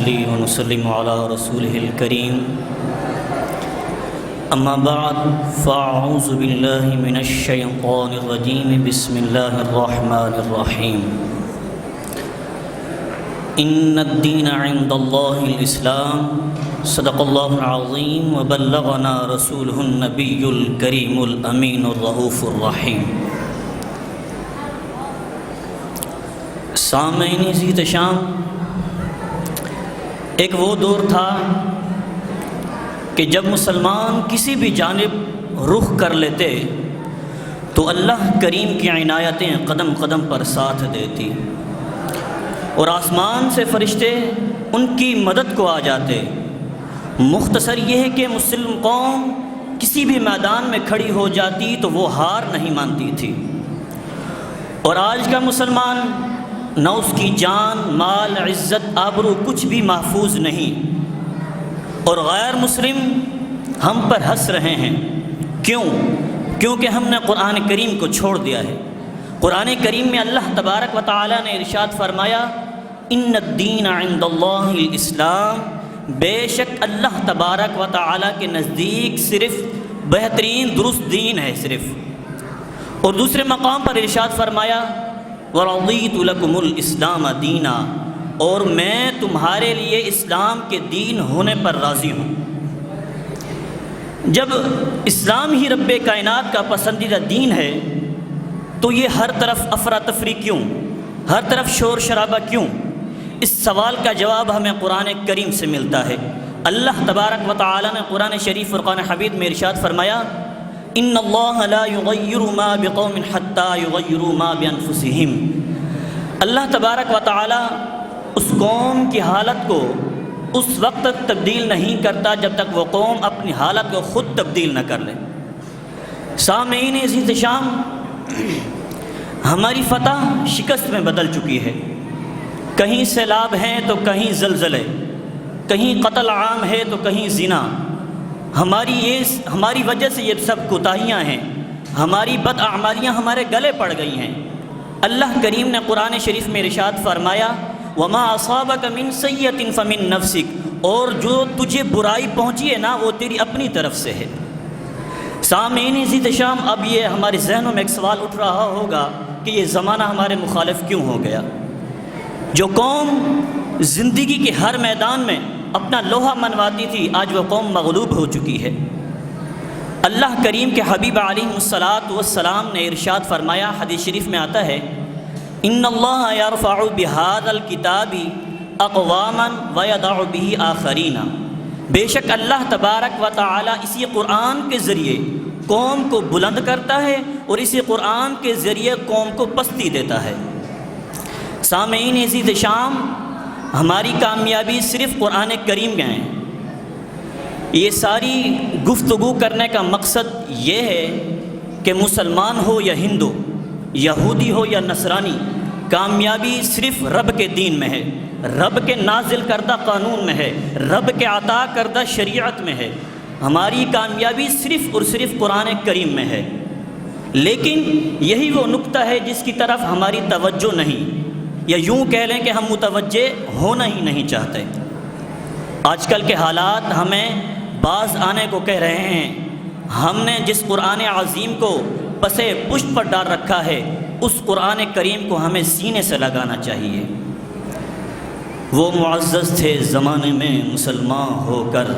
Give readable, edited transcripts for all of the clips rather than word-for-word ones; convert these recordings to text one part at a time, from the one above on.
ونصلي ونسلم على رسوله الكريم أما بعد فأعوذ بالله من الشيطان الرجيم بسم الله الرحمن الرحيم إن الدين عند الله الإسلام صدق الله العظيم وبلغنا رسوله النبي الكريم الأمين الرؤوف الرحيم۔ سامعین عزیز شام، ایک وہ دور تھا کہ جب مسلمان کسی بھی جانب رخ کر لیتے تو اللہ کریم کی عنایتیں قدم قدم پر ساتھ دیتی اور آسمان سے فرشتے ان کی مدد کو آ جاتے۔ مختصر یہ ہے کہ مسلم قوم کسی بھی میدان میں کھڑی ہو جاتی تو وہ ہار نہیں مانتی تھی، اور آج کا مسلمان نہ اس کی جان، مال، عزت، آبرو کچھ بھی محفوظ نہیں، اور غیر مسلم ہم پر ہنس رہے ہیں۔ کیونکہ ہم نے قرآن کریم کو چھوڑ دیا ہے۔ قرآن کریم میں اللہ تبارک و تعالی نے ارشاد فرمایا، ان الدین عند اللہ الاسلام، بے شک اللہ تبارک و تعالی کے نزدیک صرف بہترین درست دین ہے صرف۔ اور دوسرے مقام پر ارشاد فرمایا، وَرَضِيتُ لَكُمُ الْإِسْلَامَ دِينًا، اور میں تمہارے لیے اسلام کے دین ہونے پر راضی ہوں۔ جب اسلام ہی رب کائنات کا پسندیدہ دین ہے تو یہ ہر طرف افراتفری کیوں، ہر طرف شور شرابہ کیوں؟ اس سوال کا جواب ہمیں قرآن کریم سے ملتا ہے۔ اللہ تبارک و تعالی نے قرآن شریف فرقان حمید میں ارشاد فرمایا، ان اللہ لا یغیر ما بقوم حتی یغیروا ما بانفسہم۔ اللہ تبارک و تعالی اس قوم کی حالت کو اس وقت تک تبدیل نہیں کرتا جب تک وہ قوم اپنی حالت کو خود تبدیل نہ کر لے۔ سامعین عزیز شام، ہماری فتح شکست میں بدل چکی ہے۔ کہیں سیلاب ہیں تو کہیں زلزلے، کہیں قتل عام ہے تو کہیں زنا۔ ہماری وجہ سے یہ سب کوتاہیاں ہیں، ہماری بداعمالیاں ہمارے گلے پڑ گئی ہیں۔ اللہ کریم نے قرآن شریف میں ارشاد فرمایا، وما اصابک من سیئۃ فمن نفسک، اور جو تجھے برائی پہنچی ہے نا وہ تیری اپنی طرف سے ہے۔ سامعین عزیز شام، اب یہ ہمارے ذہنوں میں ایک سوال اٹھ رہا ہوگا کہ یہ زمانہ ہمارے مخالف کیوں ہو گیا؟ جو قوم زندگی کے ہر میدان میں اپنا لوہا منواتی تھی، آج وہ قوم مغلوب ہو چکی ہے۔ اللہ کریم کے حبیب علیہ الصلاۃ والسلام نے ارشاد فرمایا، حدیث شریف میں آتا ہے، ان اللہ یرفع بہذا الکتاب اقواما ویضع بہ آخرین۔ بے شک اللہ تبارک و تعالی اسی قرآن کے ذریعے قوم کو بلند کرتا ہے اور اسی قرآن کے ذریعے قوم کو پستی دیتا ہے۔ سامعین عزیز شام، ہماری کامیابی صرف قرآن کریم میں ہے۔ یہ ساری گفتگو کرنے کا مقصد یہ ہے کہ مسلمان ہو یا ہندو، یہودی ہو یا نصرانی، کامیابی صرف رب کے دین میں ہے، رب کے نازل کردہ قانون میں ہے، رب کے عطا کردہ شریعت میں ہے۔ ہماری کامیابی صرف اور صرف قرآن کریم میں ہے۔ لیکن یہی وہ نقطہ ہے جس کی طرف ہماری توجہ نہیں، یا یوں کہہ لیں کہ ہم متوجہ ہونا ہی نہیں چاہتے۔ آج کل کے حالات ہمیں باز آنے کو کہہ رہے ہیں۔ ہم نے جس قرآن عظیم کو پسے پشت پر ڈال رکھا ہے، اس قرآن کریم کو ہمیں سینے سے لگانا چاہیے۔ وہ معزز تھے زمانے میں مسلمان ہو کر،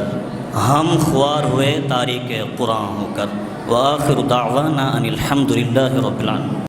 ہم خوار ہوئے تاریک قرآن ہو کر۔ وآخر دعوانا ان الحمد للہ رب العالمین۔